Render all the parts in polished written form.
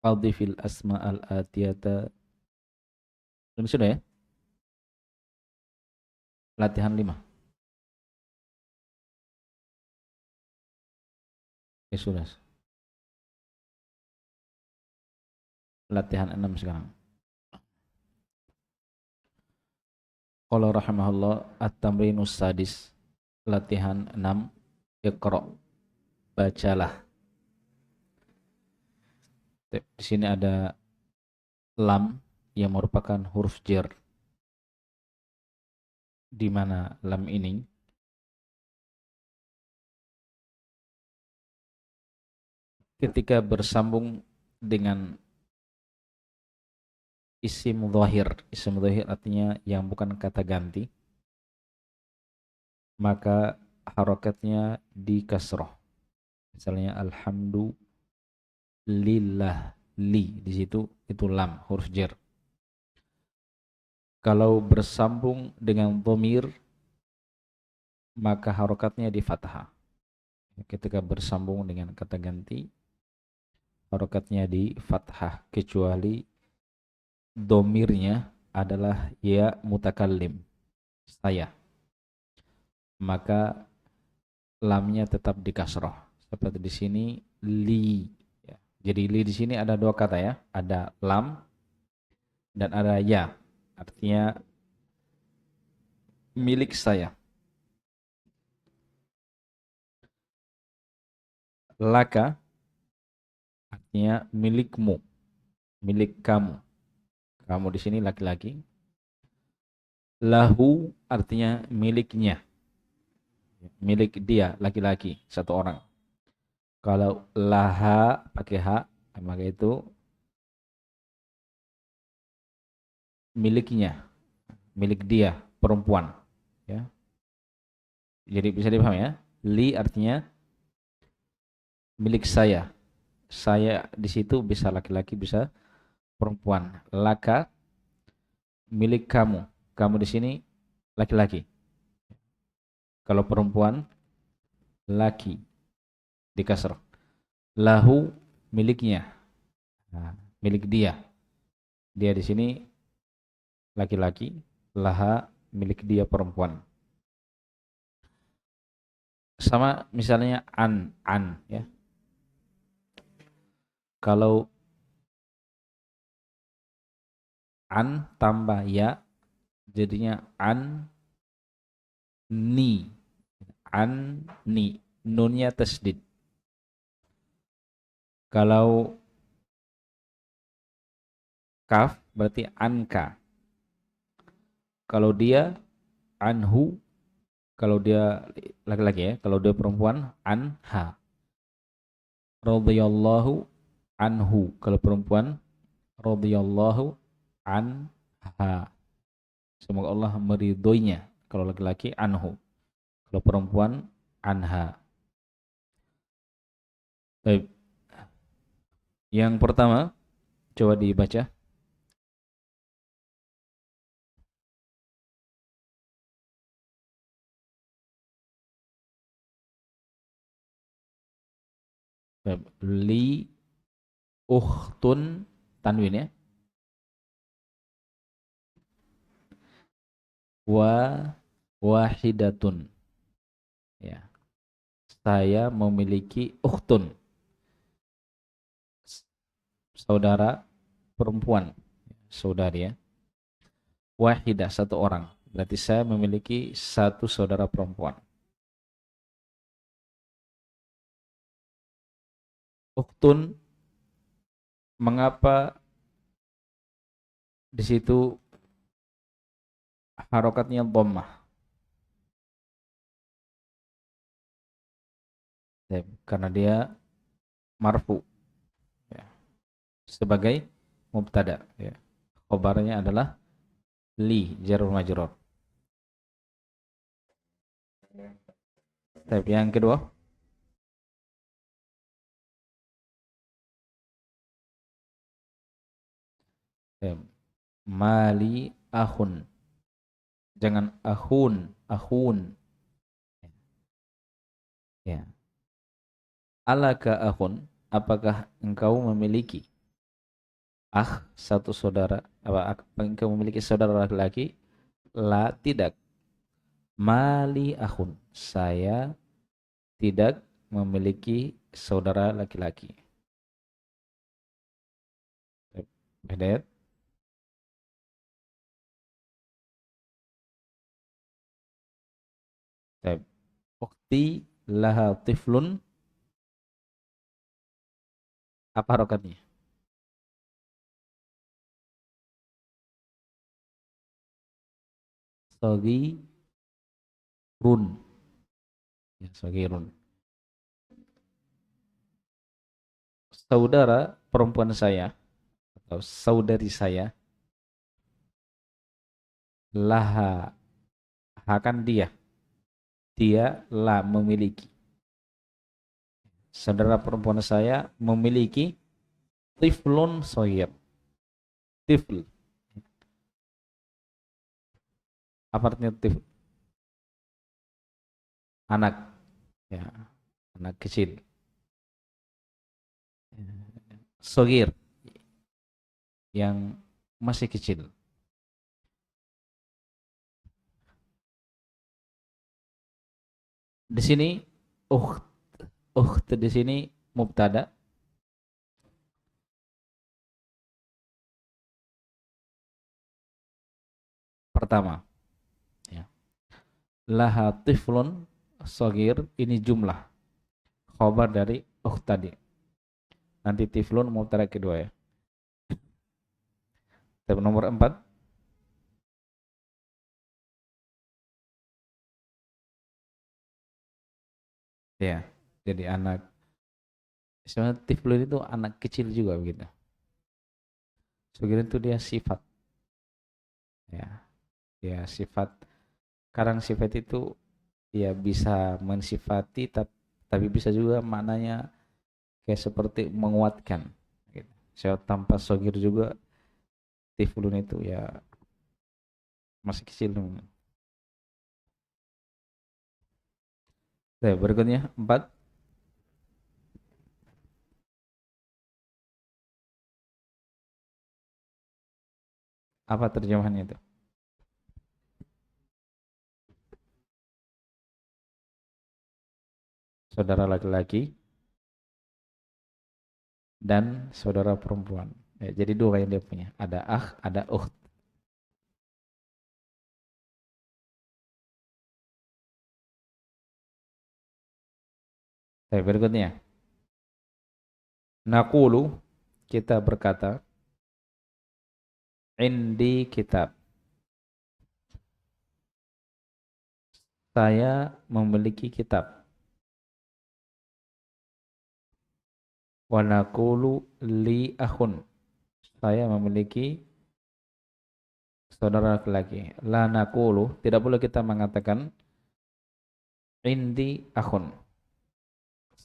Adhifil asma'al atiyata. Ini sudah ya? Latihan 5. Ya sudah. Latihan 6 sekarang. Qala rahimahullah at-tamrinus sadis. Latihan 6. Iqra. Bacalah. Di sini ada lam yang merupakan huruf jar. Di mana lam ini ketika bersambung dengan isim dhahir. Isim dhahir artinya yang bukan kata ganti, maka harokatnya di kasroh. Misalnya alhamdulillah, li di situ itu lam huruf jar. Kalau bersambung dengan dhamir maka harokatnya di fathah. Ketika bersambung dengan kata ganti harokatnya di fathah kecuali dhamirnya adalah ya mutakallim, saya, maka lamnya tetap di kasroh. Seperti di sini li. Ya. Jadi li di sini ada dua kata ya, ada lam dan ada ya. Artinya milik saya. Laka artinya milikmu, milik kamu. Kamu di sini laki-laki. Lahu artinya miliknya, milik dia laki-laki satu orang. Kalau laha pakai ha, maka itu miliknya, milik dia perempuan. Ya. Jadi bisa dipahami ya. Li artinya milik saya. Saya di situ bisa laki-laki bisa perempuan. Laka milik kamu. Kamu di sini laki-laki. Kalau perempuan laki di kasr. Lahu miliknya. Nah, milik dia. Dia di sini laki-laki, laha milik dia perempuan. Sama misalnya an ya. Kalau an tambah ya jadinya ni. Nunnya tasdid. Kalau kaf berarti anka. Kalau dia anhu, kalau dia laki-laki ya, kalau dia perempuan anha. Radhiyallahu anhu, kalau perempuan radhiyallahu anha. Semoga Allah meridhoinya. Kalau laki-laki anhu, kalau perempuan anha. Baik. Yang pertama coba dibaca. Baik. Li ukhtun tanwin ya. Wahidatun. Ya. Saya memiliki ukhtun. Saudara perempuan. Saudari ya. Wahidah satu orang. Berarti saya memiliki satu saudara perempuan. Ukhtun, mengapa di situ harokatnya dhammah? Karena dia marfu ya, sebagai mubtada ya. Khobarnya adalah li jarur majrur. Yang kedua mali akhun. Jangan akhun. Ya. Alaka akhun, apakah engkau memiliki satu saudara, engkau memiliki saudara laki-laki? La, tidak. Mali akhun, saya tidak memiliki saudara laki-laki. Beda. Baik. Ukhti laha tiflun, apa harokatnya? Sogi run. Ya, sogi run. Saudara perempuan saya atau saudari saya, laha, akan dia lah memiliki. Saudara perempuan saya memiliki tiflun soyib. Tifl, apa artinya tifl? Anak, ya, anak kecil. Sogir, yang masih kecil. Di sini ukht, di sini mubtada, pertama, ya. Laha tiflun sogir, ini jumlah khobar dari ukht tadi. Nanti tiflun mubtada kedua, ya. Tab nomor 4. Ya. Jadi anak, sebenarnya tiflun itu anak kecil juga begitu. Sogir itu dia sifat, ya. Ya, sifat. Kadang sifat itu ya bisa mensifati, tapi bisa juga maknanya kayak seperti menguatkan gitu. Saya tanpa sogir juga, tiflun itu ya masih kecil. Oke, berikutnya 4. Apa terjemahannya itu? Saudara laki-laki dan saudara perempuan. Ya, jadi dua yang dia punya. Ada ada ukht. Oke, berikutnya. Naqulu, kita berkata, indi kitab, saya memiliki kitab. Wa naqulu li akhun, saya memiliki saudara laki-laki. La naqulu, tidak boleh kita mengatakan indi akhun,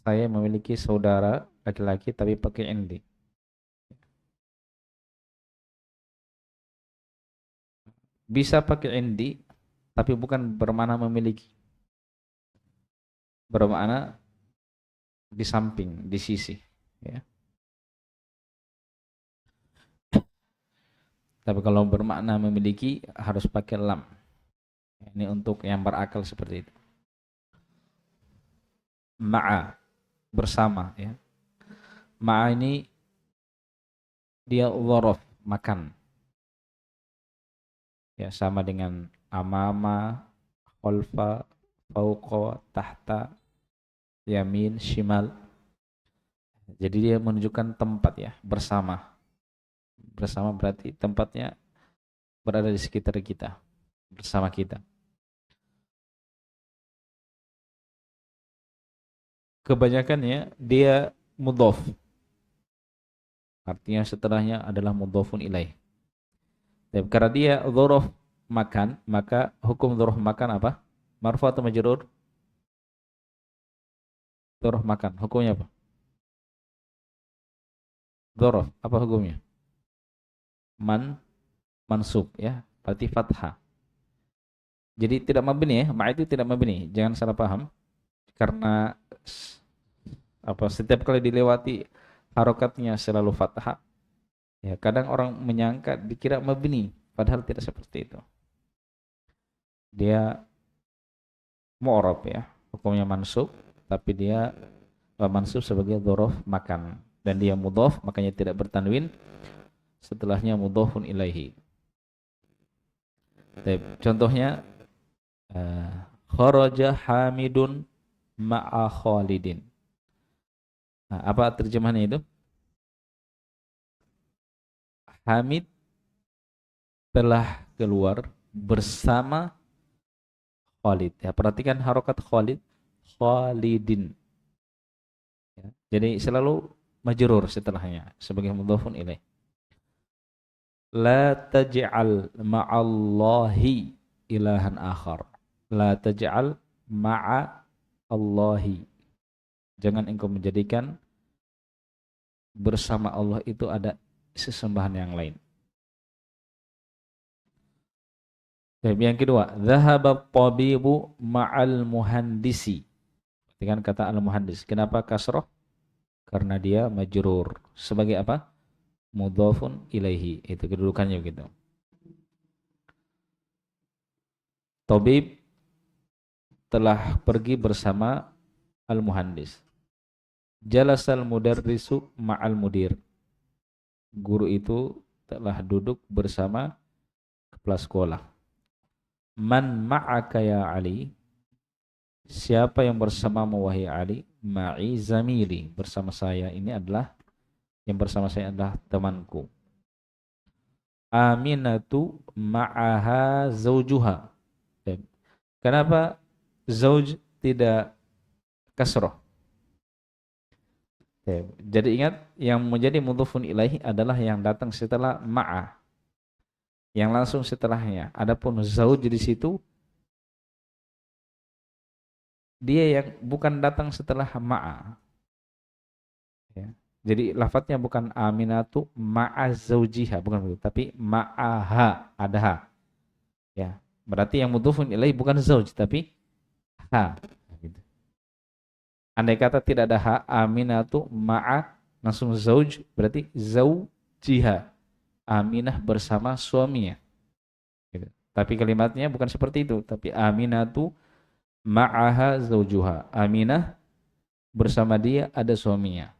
saya memiliki saudara laki-laki, tapi pakai indi. Bisa pakai indi, tapi bukan bermakna memiliki. Bermakna di samping, di sisi. Ya. Tapi kalau bermakna memiliki harus pakai lam. Ini untuk yang berakal seperti itu. Ma'a, bersama, ya. Ma'a ini dia dzaraf, makan. Ya, sama dengan amama, khalfa, fauqa, tahta, yamin, shimal. Jadi dia menunjukkan tempat, ya, bersama. Bersama berarti tempatnya berada di sekitar kita, bersama kita. Kebanyakannya dia mudhaf. Artinya setelahnya adalah mudhafun ilaih. Dan karena dia dzaraf makan, maka hukum dzaraf makan apa? Marfu atau majrur? Dzaraf makan, hukumnya apa? Dzaraf, apa hukumnya? Mansub, ya. Berarti fathah. Jadi tidak mabni, ya. Ma itu tidak mabni. Jangan salah paham. Karena setiap kali dilewati harokatnya selalu fathah. Ya, kadang orang menyangka dikira mabni, padahal tidak seperti itu. Dia mu'rab ya, hukumnya mansub, tapi dia mansub sebagai dzaraf makan, dan dia mudhaf makanya tidak bertanwin, setelahnya mudhafun ilaihi. Contohnya kharaja Hamidun ma'a Khalidin. Nah, apa terjemahannya itu? Hamid telah keluar bersama Khalid. Ya, perhatikan harokat Khalid, Khalidin. Ya, jadi selalu majrur setelahnya sebagai mudhafun ilaih. La taj'al ma'allahi ilahan akhar. La taj'al ma'a Allahi. Jangan engkau menjadikan bersama Allah itu ada sesembahan yang lain. Yang kedua, dhahaba tabibu ma'al muhandisi. Dengan kata al-muhandis. Kenapa kasroh? Karena dia majrur. Sebagai apa? Mudhafun ilaihi. Itu kedudukannya begitu. Tabib telah pergi bersama al-muhandis. Jalasal mudarrisu ma'al mudir. Guru itu telah duduk bersama kepala sekolah. Man ma'aka ya Ali? Siapa yang bersamamu wahai Ali? Ma'i zamili. Bersama saya ini adalah, yang bersama saya adalah temanku. Aminatu ma'aha zaujuha. Kenapa zauj tidak kasroh? Jadi ingat, yang menjadi mudhofun ilaihi adalah yang datang setelah ma'a, yang langsung setelahnya. Adapun zauj di situ dia yang bukan datang setelah ma'a. Ya. Jadi lafadznya bukan aminatu ma'a zaujiha, bukan begitu, tapi ma'aha, ada ha. Ya, berarti yang mudhofun ilaihi bukan zauj tapi ha. Gitu. Andai kata tidak ada ha, aminatu ma'a langsung zauj, berarti zaujiha. Aminah bersama suaminya. Gitu. Tapi kalimatnya bukan seperti itu, tapi aminatu ma'aha zaujuha. Aminah bersama dia ada suaminya.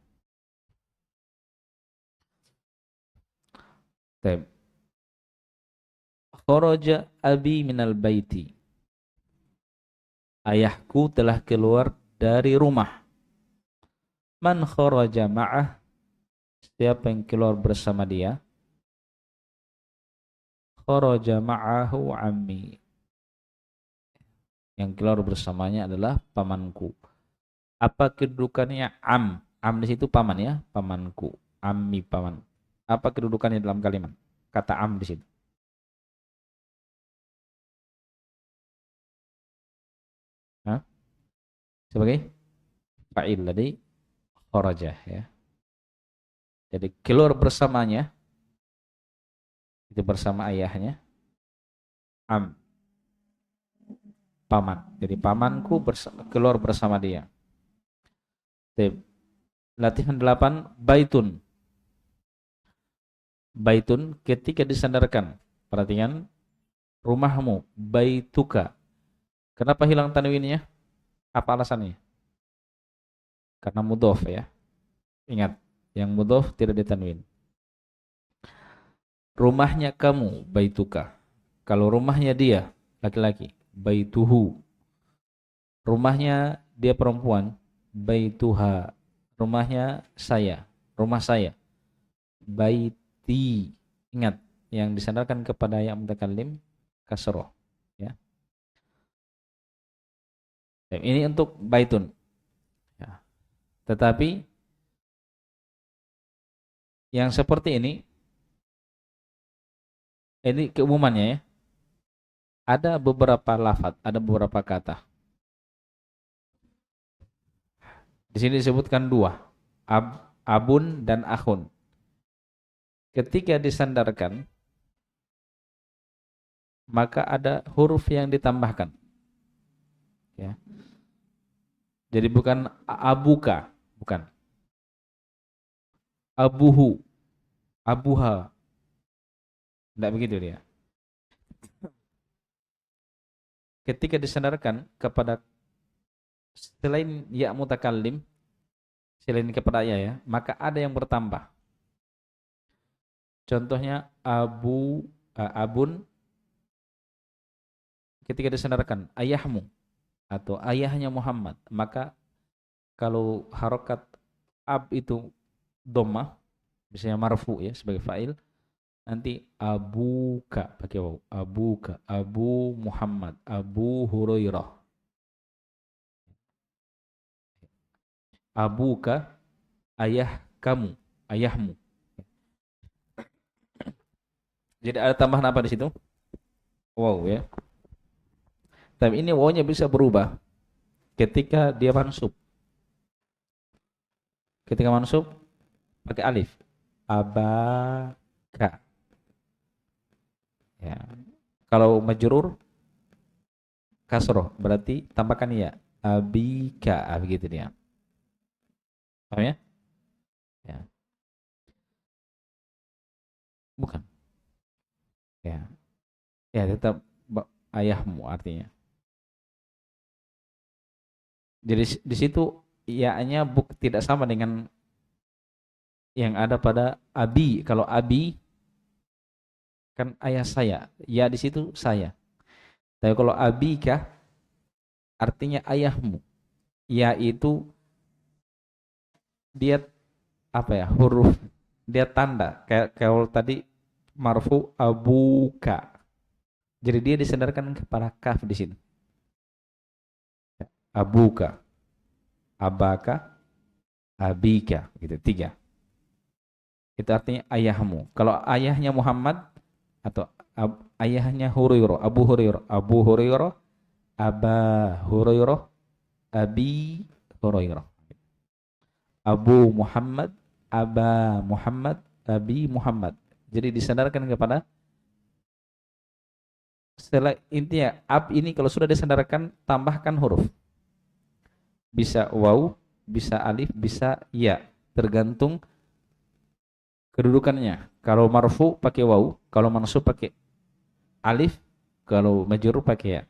Taib. Kharaja abi minal baiti. Ayahku telah keluar dari rumah. Man kharaja ma'ah? Siapa yang keluar bersama dia? Kharaja ma'ahu ammi. Yang keluar bersamanya adalah pamanku. Apa kedudukannya am? Am di situ paman ya, pamanku. Ammi, paman. Apa kedudukannya dalam kalimat? Kata am di situ. Hah? Sebagai fa'il tadi kharaja ya. Jadi keluar bersamanya itu bersama ayahnya am, paman. Jadi pamanku keluar bersama dia. Latihan 8, baitun. Baitun ketika disandarkan. Perhatikan, rumahmu, baituka. Kenapa hilang tanwinnya? Apa alasannya? Karena mudhof ya. Ingat, yang mudhof tidak ditanwin. Rumahnya kamu, baituka. Kalau rumahnya dia, laki-laki, baituhu. Rumahnya dia perempuan, baituha. Rumahnya saya, rumah saya, baiti. Ingat, yang disandarkan kepada yang mutakallim kasroh ya. Ini untuk baitun ya. Tetapi yang seperti ini keumumannya ya. Ada beberapa lafadz, ada beberapa kata. Di sini disebutkan dua, abun dan akhun. Ketika disandarkan, maka ada huruf yang ditambahkan. Ya. Jadi bukan abuka, bukan. Abuhu. abuha. Tidak begitu dia. Ketika disandarkan kepada selain ya mutakallim, selain kepada ya, maka ada yang bertambah. Contohnya abun ketika disandarkan ayahmu atau ayahnya Muhammad, maka kalau harokat ab itu dhammah, misalnya marfu ya sebagai fa'il, nanti abuka pakai waw, abuka, Abu Muhammad, Abu Hurairah. Abuka ayah kamu, ayahmu. Jadi ada tambahan apa di situ? Wow ya. Tapi ini wawnya bisa berubah ketika dia mansub. Ketika mansub pakai alif. Abaka. Ya. Kalau majrur kasroh berarti tambahkan ya. Abika, begitu dia. Paham ya? Ya. Bukan. Ya. Ya tetap ayahmu artinya. Jadi di situ ya-nya tidak sama dengan yang ada pada abi. Kalau abi kan ayah saya, ya di situ saya. Tapi kalau abika artinya ayahmu. Ya itu dia apa ya? Huruf dia tanda kayak kalau tadi marfu abuka. Jadi dia disandarkan kepada kaf di sini. Abuka, abaka, abika gitu. Tiga. Itu artinya ayahmu. Kalau ayahnya Muhammad atau ayahnya Hurairah, Abu Hurairah, Aba Hurairah, Abi Hurairah. Abu Muhammad, Aba Muhammad, Abi Muhammad. Jadi disandarkan kepada setelah intinya ab ini kalau sudah disandarkan tambahkan huruf. Bisa waw, bisa alif, bisa ya, tergantung kedudukannya. Kalau marfu pakai waw, kalau mansub pakai alif, kalau majrur pakai ya.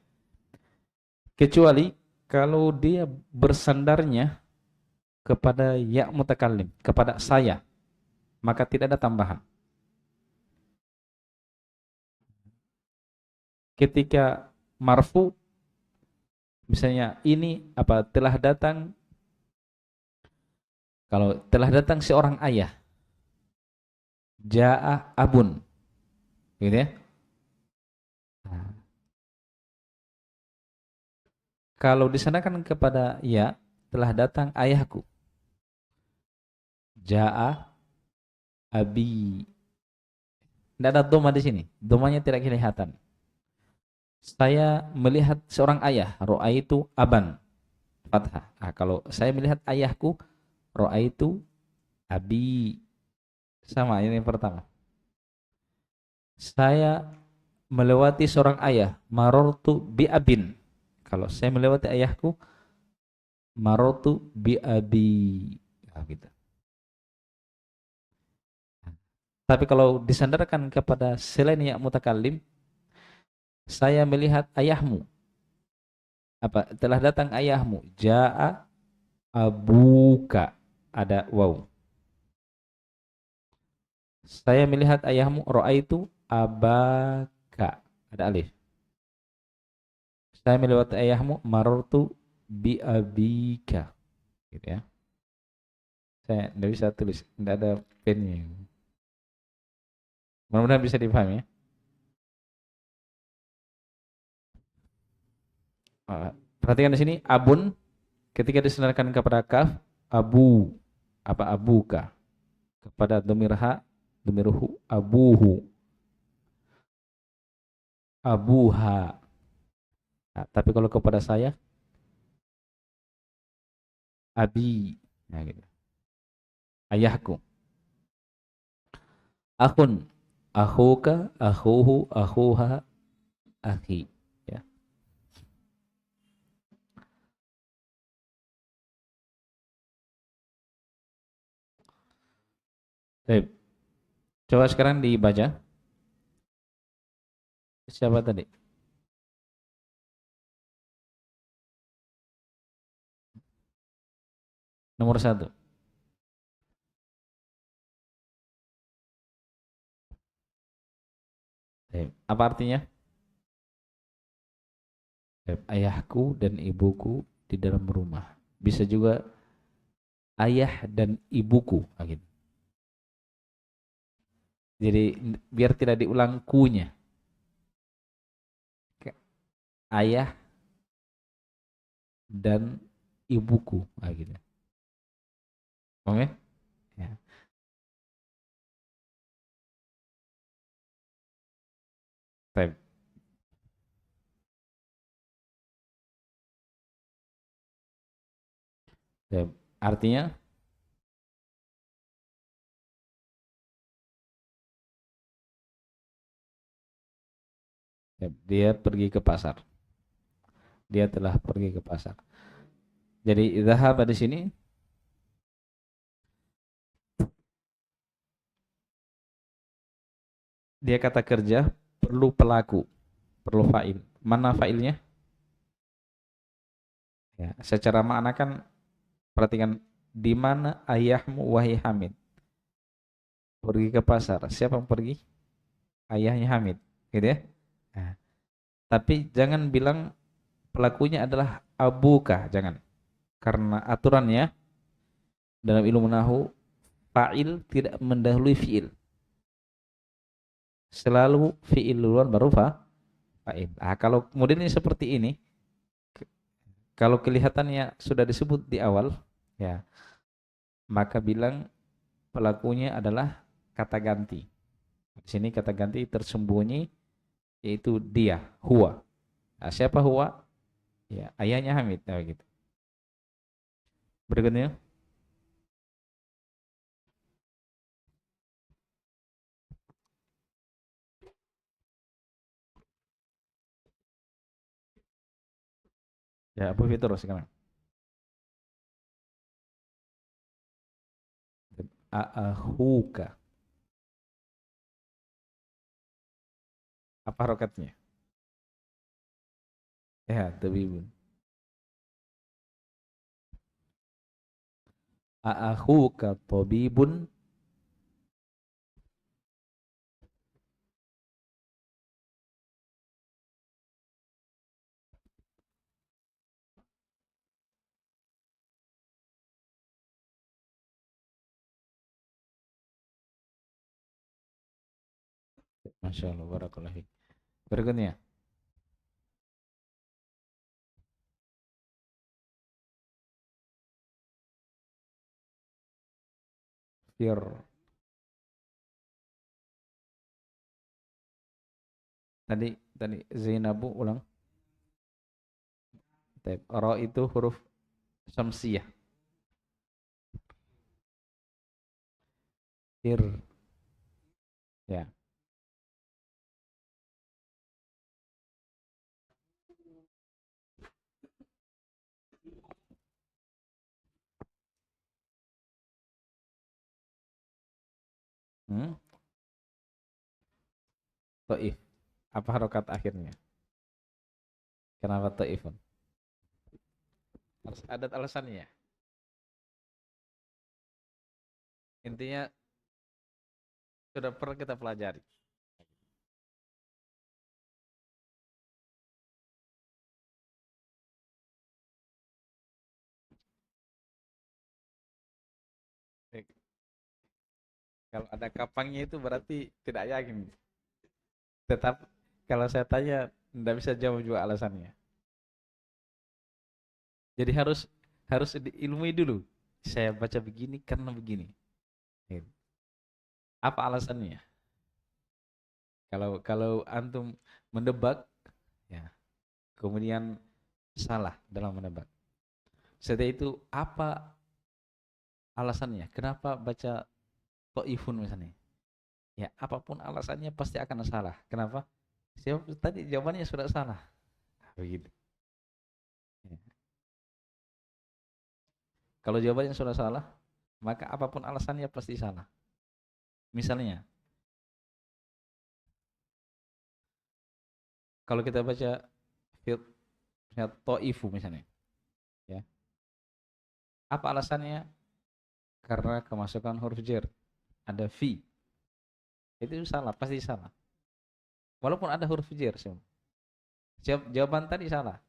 Kecuali kalau dia bersandarnya kepada ya mutakallim, kepada saya, maka tidak ada tambahan. Ketika marfu misalnya ini apa telah datang, kalau telah datang seorang ayah, jaa abun, gitu ya. Nah, kalau disanakan kepada ya telah datang ayahku, jaa abi. Tidak ada doma di sini, domanya tidak kelihatan. Saya melihat seorang ayah, roa itu aban, fathah. Nah, kalau saya melihat ayahku, roa itu abi, sama ini yang pertama. Saya melewati seorang ayah, marortu bi abin. Kalau saya melewati ayahku, marortu bi abi. Nah, gitu. Tapi kalau disandarkan kepada selain ya mutakallim, saya melihat ayahmu. Apa telah datang ayahmu? Jaa abuka. Ada wow. Saya melihat ayahmu, roa itu abaka. Ada alif. Saya melewati ayahmu, marortu bi abika. Gitu ya. Saya tidak bisa tulis, tidak ada pennya. Mudah-mudahan bisa dipahami ya. Perhatikan di sini abun ketika disandarkan kepada kaf, abu apa abuka, kepada dhamir ha, dhamir hu, abuhu, abuha. Nah, tapi kalau kepada saya abi, nah, gitu. Ayahku. Akun, akhuka, akhuhu, akhuha, akhi. Ya. Baik. Coba sekarang dibaca. Siapa tadi? Nomor satu. Apa artinya? Ayahku dan ibuku di dalam rumah. Bisa juga ayah dan ibuku. Gitu. Jadi biar tidak diulang kunya. Ayah dan ibuku. Gitu. Oke? Ya. Baik. Baik. Artinya dia pergi ke pasar. Dia telah pergi ke pasar. Jadi dhahaba di sini dia kata kerja perlu pelaku, perlu fa'il. Mana fa'ilnya? Ya, secara makna kan perhatikan di mana ayahmu wahai Hamid? Pergi ke pasar. Siapa yang pergi? Ayahnya Hamid, gitu ya. Nah, tapi jangan bilang pelakunya adalah abuka, jangan. Karena aturannya dalam ilmu nahwu fa'il tidak mendahului fi'il. Selalu fi'il duluan baru fa'il. Ah, kalau kemudian ini seperti ini, kalau kelihatannya sudah disebut di awal, ya, maka bilang pelakunya adalah kata ganti. Di sini kata ganti tersembunyi yaitu dia, huwa. Nah, siapa huwa? Ya, ayahnya Hamid. Nah, gitu. Berikutnya, ya Abu Fitur sekarang. A'ahuka. Apa harokatnya? Ya, tabibun. A'ahuka tabibun. Masya Allah, barakallahu fiik. Berikutnya, fir. Tadi Zainabu ulang. Ra itu huruf syamsiyah. Fir. Ya. Hmm? Taif. Apa harokat akhirnya? Kenapa taifun? Harus ada alasannya. Intinya sudah pernah kita pelajari. Baik. Kalau ada kapangnya itu berarti tidak yakin. Tetap kalau saya tanya tidak bisa jawab juga alasannya. Jadi harus harus diilmui dulu. Saya baca begini karena begini. Gitu. Apa alasannya? Kalau antum mendebak, ya, kemudian salah dalam menebak. Setelah itu apa alasannya? Kenapa baca Toifun misalnya? Ya, apapun alasannya pasti akan salah. Kenapa? Siapa tadi jawabannya sudah salah. Begitu. Ya. Kalau jawabannya sudah salah, maka apapun alasannya pasti salah. Misalnya, Kalau kita baca fi'il to'ifu misalnya, ya. Apa alasannya? Karena kemasukan huruf jar. Ada fi. Itu salah, pasti salah. Walaupun ada huruf jar, jawaban tadi salah.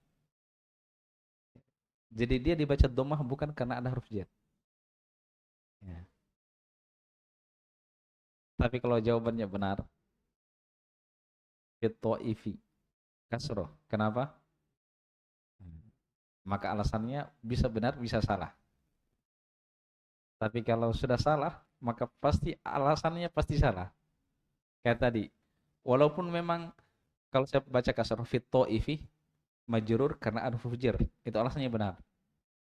Jadi dia dibaca dhammah bukan karena ada huruf jar. Ya. Tapi kalau jawabannya benar, fi to'ifi kasroh. Kenapa? Maka alasannya bisa benar, bisa salah. Tapi kalau sudah salah, maka pasti alasannya pasti salah. Kayak tadi, walaupun memang kalau saya baca kasar fit to'ifi majrur karena ada huruf jar, itu alasannya benar.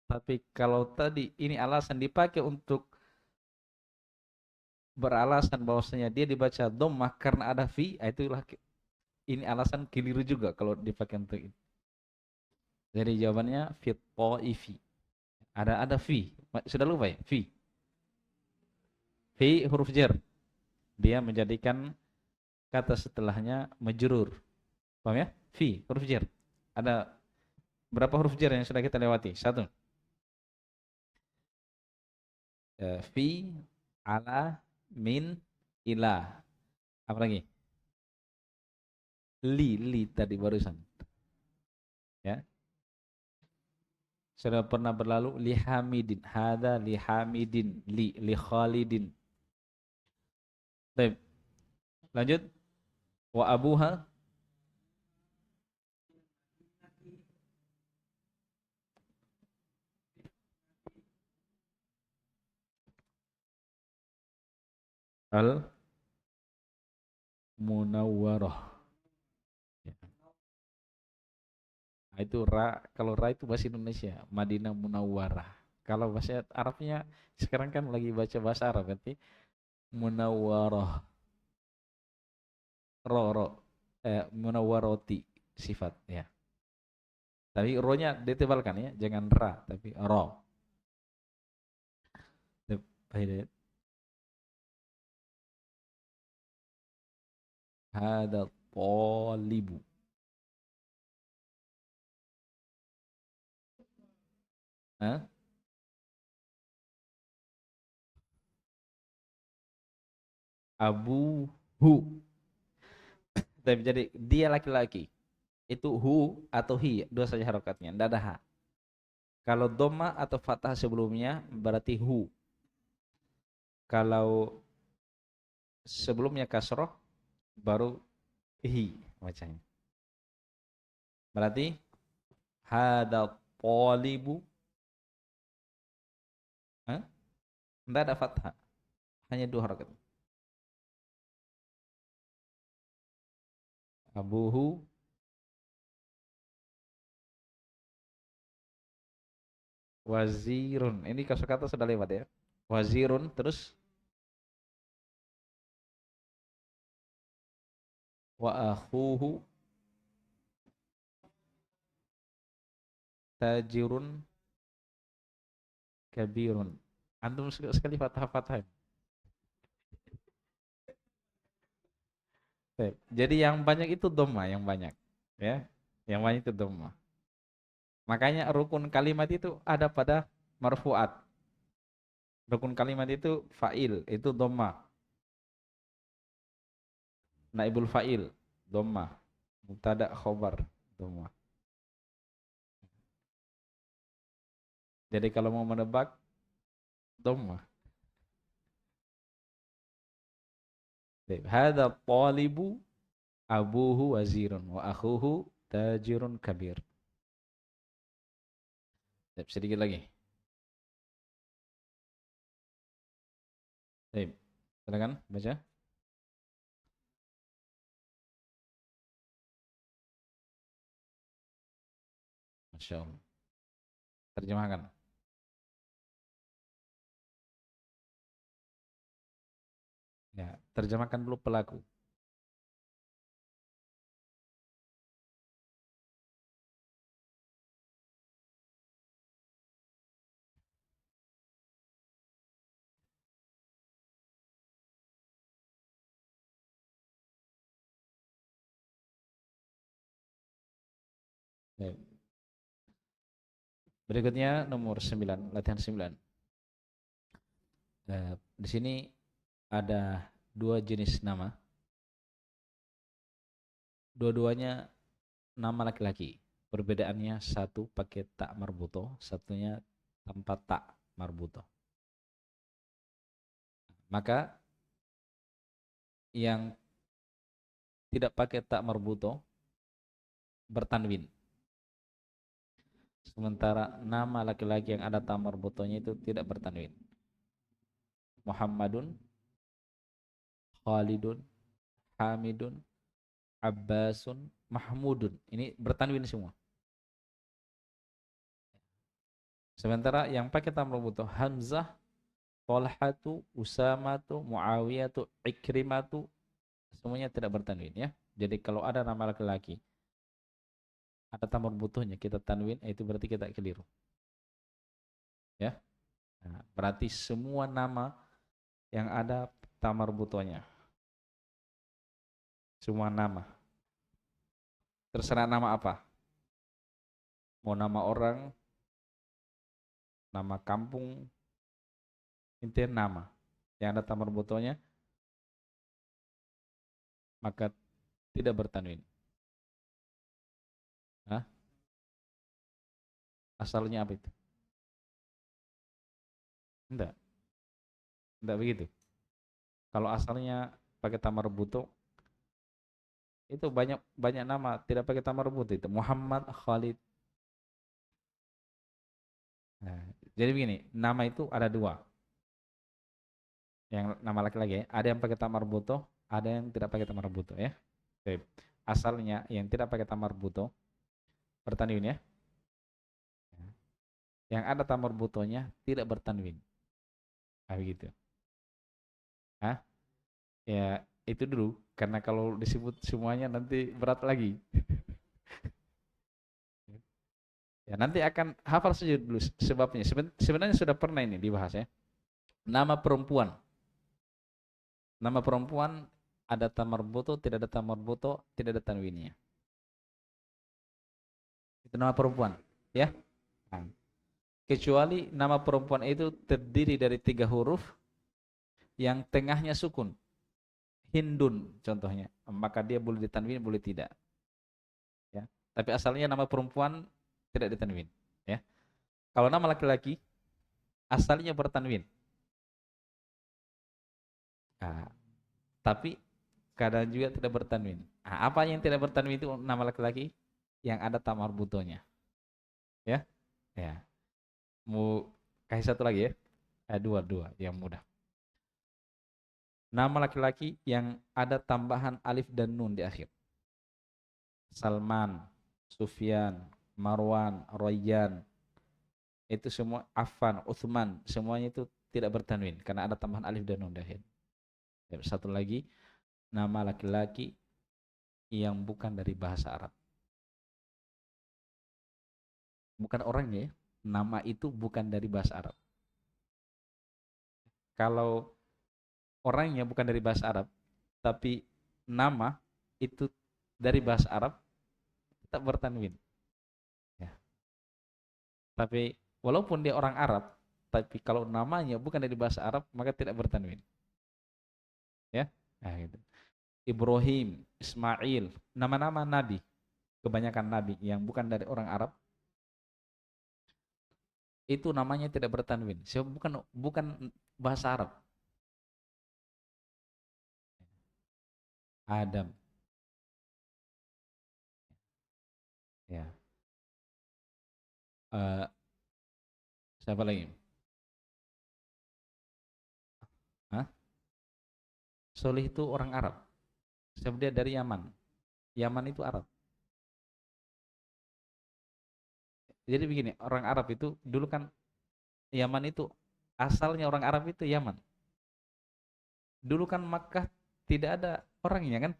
Tapi kalau tadi ini alasan dipakai untuk beralasan bahwasanya dia dibaca dhammah karena ada fi, itulah ini alasan keliru juga kalau dipakai untuk itu. Jadi jawabannya fit to'ifi. Ada fi. Sudah lupa ya? Fi huruf jar. Dia menjadikan kata setelahnya majrur. Paham ya? Fi huruf jar. Ada berapa huruf jar yang sudah kita lewati? Satu. Fi, ala, min, ila. Apa lagi? Li tadi barusan. Ya. Sudah pernah berlalu lihamidin. Hada lihamidin. Li khalidin. Baik. Lanjut. Wa abuha. Al munawwarah. Ya. Nah, itu ra, kalau ra itu bahasa Indonesia, Madinah Munawwarah. Kalau bahasa Arabnya sekarang kan lagi baca bahasa Arab berarti Munawwarah. Ro Munawwaroti sifat ya. Tapi ro-nya ditebalkan ya, jangan ra tapi ro. Baik. Hada talibu. Hah? Abuhu. Tapi jadi dia laki-laki. Itu hu atau hi, dua saja harokatnya, tidak ada ha. Kalau doma atau fathah sebelumnya berarti hu. Kalau sebelumnya kasroh baru hi bacanya. Berarti hada talibu. Tidak ada fathah, hanya dua harokat. Abuhu wazirun. Ini kosakata sudah lewat ya. Wazirun terus wa akhuhu tajirun kabirun. Antum sekali fathah-fathah. Jadi yang banyak itu dhamma, yang banyak ya. Yang banyak itu dhamma. Makanya rukun kalimat itu ada pada marfuat. Rukun kalimat itu fa'il, itu dhamma. Naibul fa'il, dhamma. Mubtada khobar, dhamma. Jadi kalau mau menebak, dhamma. Hada talibu abuhu wazirun wa akhuhu tajirun kabir. Sedikit lagi. Silakan baca. Masya Allah. Terjemahkan. Ya, terjemahkan dulu pelaku. Baik. Berikutnya nomor 9, latihan 9. Di sini ada dua jenis nama. Dua-duanya nama laki-laki. Perbedaannya satu pakai tak marbuto, satunya tanpa tak marbuto. Maka yang tidak pakai tak marbuto bertanwin. Sementara nama laki-laki yang ada tak marbutonya itu tidak bertanwin. Muhammadun, Khalidun, Hamidun, Abbasun, Mahmudun. Ini bertanwin semua. Sementara yang pakai tak marbuto Hamzah, Tolhatu, Usamatu, Muawiyatu, Ikrimatu, semuanya tidak bertanwin ya. Jadi kalau ada nama laki-laki ada tamar butuhnya kita tanwin, itu berarti kita keliru. Ya. Nah, berarti semua nama yang ada tamar butuhnya. Semua nama. Terserah nama apa. Mau nama orang, nama kampung, intinya nama. Yang ada tamar butuhnya maka tidak bertanwin. Hah? Asalnya apa itu? Enggak. Enggak begitu. Kalau asalnya pakai tamar butuh itu banyak banyak nama tidak pakai tamar butuh itu Muhammad, Khalid. Nah, jadi begini, nama itu ada dua. Yang nama laki-laki ya. Ada yang pakai tamar butuh, ada yang tidak pakai tamar butuh ya. Oke. Asalnya yang tidak pakai tamar butuh bertanwin ya. Yang ada tamar butuhnya tidak bertanwin. Ah begitu. Hah? Ya itu dulu karena kalau disebut semuanya nanti berat lagi. Ya nanti akan hafal saja dulu sebabnya. Sebenarnya sudah pernah ini dibahas ya. Nama perempuan. Nama perempuan ada tamar butuh, tidak ada tamar butuh, tidak ada tanwinnya. Itu nama perempuan, ya. Nah, kecuali nama perempuan itu terdiri dari 3 huruf yang tengahnya sukun. Hindun contohnya. Maka dia boleh ditanwin, boleh tidak. Ya. Tapi asalnya nama perempuan tidak ditanwin. Ya. Kalau nama laki-laki asalnya bertanwin. Nah, tapi kadang juga tidak bertanwin. Nah, apa yang tidak bertanwin itu nama laki-laki yang ada tamar butonya. Ya. Ya. Mau kasih satu lagi ya. Dua yang mudah. Nama laki-laki yang ada tambahan alif dan nun di akhir. Salman, Sufyan, Marwan, Royan, itu semua Affan, Uthman, semuanya itu tidak bertanwin karena ada tambahan alif dan nun di akhir. Satu lagi, nama laki-laki yang bukan dari bahasa Arab. Bukan orangnya ya, nama itu bukan dari bahasa Arab. Kalau orangnya bukan dari bahasa Arab, tapi nama itu dari bahasa Arab, tetap bertanwin. Ya. Tapi walaupun dia orang Arab, tapi kalau namanya bukan dari bahasa Arab, maka tidak bertanwin. Ya, nah, gitu. Ibrahim, Ismail, nama-nama nabi, kebanyakan nabi yang bukan dari orang Arab, itu namanya tidak bertanwin. Sebab bukan bahasa Arab. Adam, ya. Eh, siapa lagi? Hah? Solih itu orang Arab. Sebab dia dari Yaman. Yaman itu Arab. Jadi begini, orang Arab itu dulu kan Yaman itu asalnya orang Arab itu Yaman. Dulu kan Makkah tidak ada orangnya kan.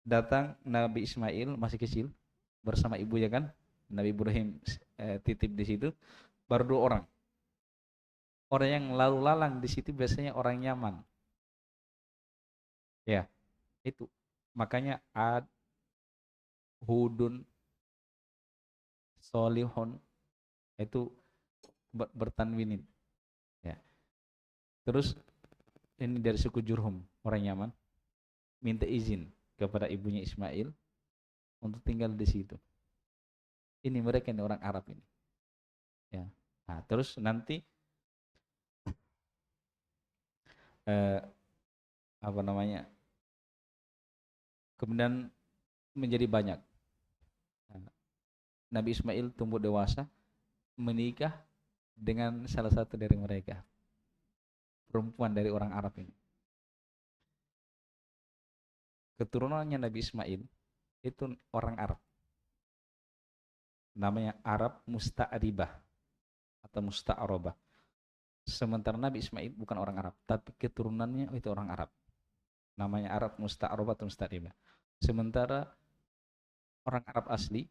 Datang Nabi Ismail masih kecil bersama ibunya kan. Nabi Ibrahim titip di situ baru 2 orang. Orang yang lalu lalang di situ biasanya orang Yaman. Ya, itu. Makanya Hudun, Solihun, itu bertanwinin. Ya. Terus ini dari suku Jurhum, orang Yaman, minta izin kepada ibunya Ismail untuk tinggal di situ. Ini mereka ini orang Arab ini. Ya. Nah, terus nanti eh, apa namanya? Kemudian menjadi banyak. Nah, Nabi Ismail tumbuh dewasa, menikah dengan salah satu dari mereka, perempuan dari orang Arab ini. Keturunannya Nabi Ismail itu orang Arab, namanya Arab Musta'ribah atau Musta'robah. Sementara Nabi Ismail bukan orang Arab, tapi keturunannya itu orang Arab, namanya Arab Musta'robah atau Musta'ribah. Sementara orang Arab asli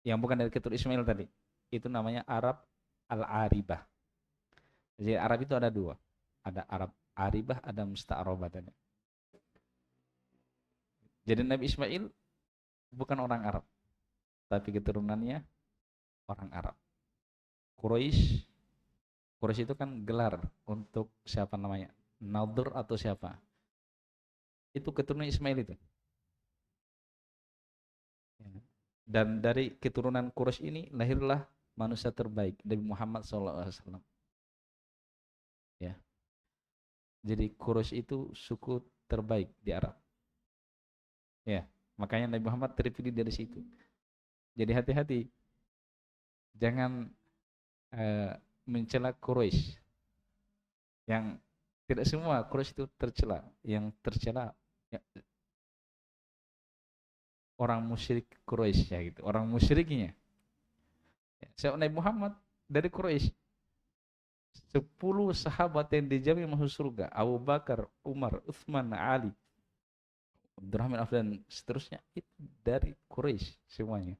yang bukan dari keturunan Ismail tadi, itu namanya Arab Al-Aribah. Jadi Arab itu ada dua, ada Arab Aribah, ada Musta'robah tadi. Jadi Nabi Ismail bukan orang Arab, tapi keturunannya orang Arab. Quraisy, Quraisy itu kan gelar untuk siapa namanya? Nadir atau siapa? Itu keturunan Ismail itu. Ya. Dan dari keturunan Quraisy ini lahirlah manusia terbaik, Nabi Muhammad SAW. Ya. Jadi Quraisy itu suku terbaik di Arab. Ya. Makanya Nabi Muhammad terpilih dari situ. Jadi hati-hati, jangan mencela Quraisy. Yang tidak semua Quraisy itu tercela. Yang tercela ya, orang musyrik Quraisy ya gitu. Orang musyriknya. Ya. Nabi Muhammad dari Quraisy. 10 sahabat yang dijamin masuk surga. Abu Bakar, Umar, Uthman, Ali, Abdurrahman Auf dan seterusnya itu dari Quraisy semuanya.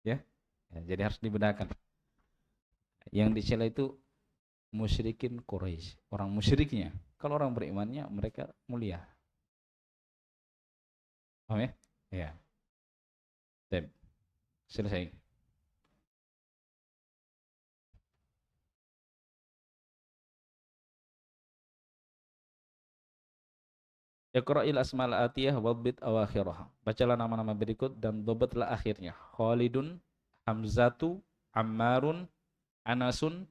Ya. Ya, jadi harus dibedakan. Yang dicela itu musyrikin Quraisy, orang musyriknya. Kalau orang berimannya mereka mulia. Paham ya? Ya. Baik. Selesai. Iqra'il asmal atiyah wabbit awakhirah. Bacalah nama-nama berikut dan dobetlah akhirnya. Khalidun, Hamzatu, Ammarun, Anasun,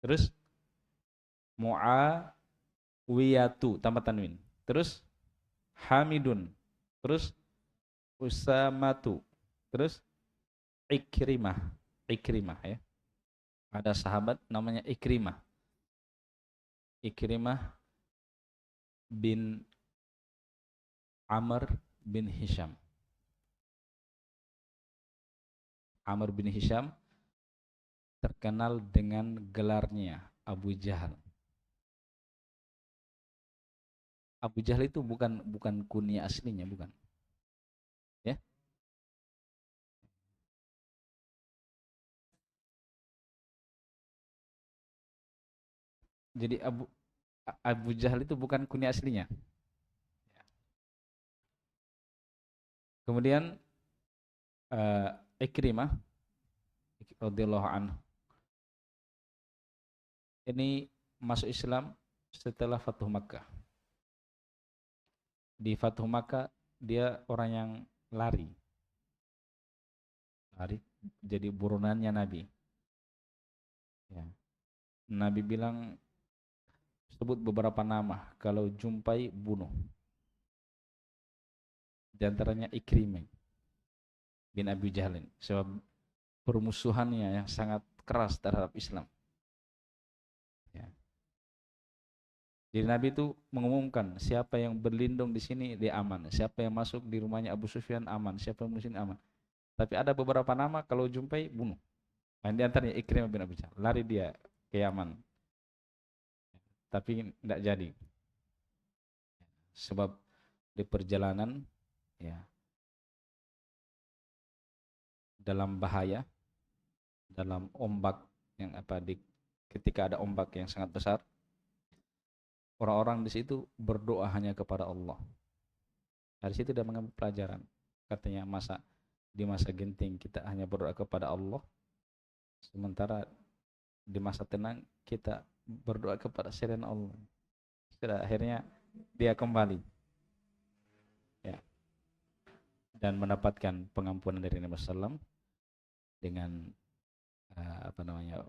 terus Muawiyatu tambah tanwin. Terus Hamidun. Terus Usamatu. Terus Ikrimah. Ikrimah ya. Ada sahabat namanya Ikrimah. Ikrimah bin Amr bin Hisham. Amr bin Hisham terkenal dengan gelarnya Abu Jahal. Abu Jahal itu bukan kunyah aslinya, bukan. Ya. Jadi Abu Jahal itu bukan kunyah aslinya. Kemudian Ikrimah radhiyallahu anhu ini masuk Islam setelah Fatuh Makkah. Di Fatuh Makkah dia orang yang lari jadi burunannya Nabi. Ya. Nabi bilang sebut beberapa nama, kalau jumpai bunuh. Di antaranya Ikrimah bin Abi Jahlin, sebab permusuhannya yang sangat keras terhadap Islam. Ya. Jadi Nabi itu mengumumkan siapa yang berlindung di sini dia aman, siapa yang masuk di rumahnya Abu Sufyan aman, siapa yang muslim aman. Tapi ada beberapa nama kalau jumpai bunuh. Nah, di antaranya Ikrimah bin Abi Jahl, lari dia ke Yaman. Tapi tidak jadi. Sebab di perjalanan ya dalam bahaya, dalam ombak yang ketika ada ombak yang sangat besar, orang-orang di situ berdoa hanya kepada Allah. Dari situ dia mengambil pelajaran. Katanya di masa genting kita hanya berdoa kepada Allah, sementara di masa tenang kita berdoa kepada selain Allah. Sudah akhirnya dia kembali, ya, dan mendapatkan pengampunan dari Nabi SAW dengan apa namanya,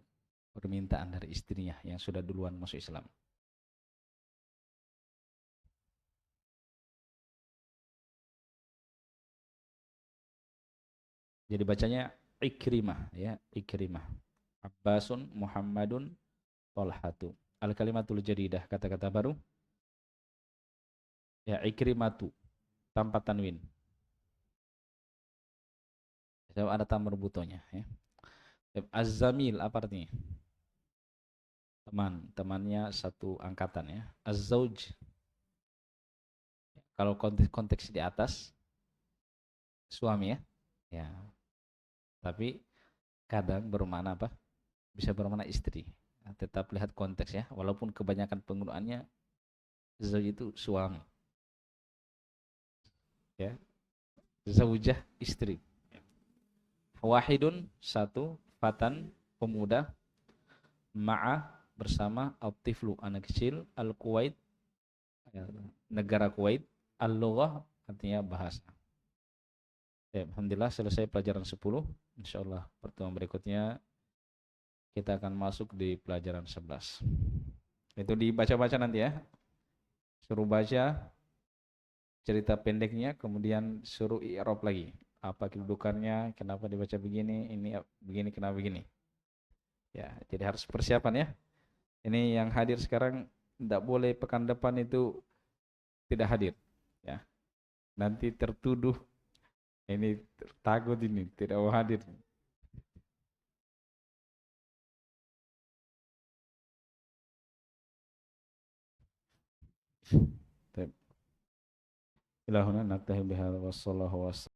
permintaan dari istrinya yang sudah duluan masuk Islam. Jadi bacanya Ikrimah, ya, Ikrimah. Abbasun Muhammadun Tolhatu. Al kalimatul jadidah, kata-kata baru. Ya, Ikrimatu tanpa tanwin. Ada tamar butonya, ya. Az-Zamil apa artinya? Teman, temannya satu angkatan, ya. Az-Zauj, kalau konteks di atas suami, ya. Ya, tapi kadang bermakna apa? Bisa bermakna istri. Nah, tetap lihat konteks, ya. Walaupun kebanyakan penggunaannya Zauj itu suami, ya. Zaujah istri. Wahidun satu, fatan pemuda, ma'a bersama, al-tiflu anak kecil, al-Kuwait negara Kuwait, al-lughah artinya bahasa. Ya, alhamdulillah selesai pelajaran 10. Insyaallah pertemuan berikutnya kita akan masuk di pelajaran 11. Itu dibaca-baca nanti, ya. Suruh baca cerita pendeknya, kemudian suruh i'rab lagi. Apa kedudukannya, kenapa dibaca begini, ini begini, kenapa begini. Ya, jadi harus persiapan, ya. Ini yang hadir sekarang tidak boleh pekan depan itu tidak hadir, ya. Nanti tertuduh ini, takut ini tidak mau hadir. Ilahuna naktahi bihadza wassallallahu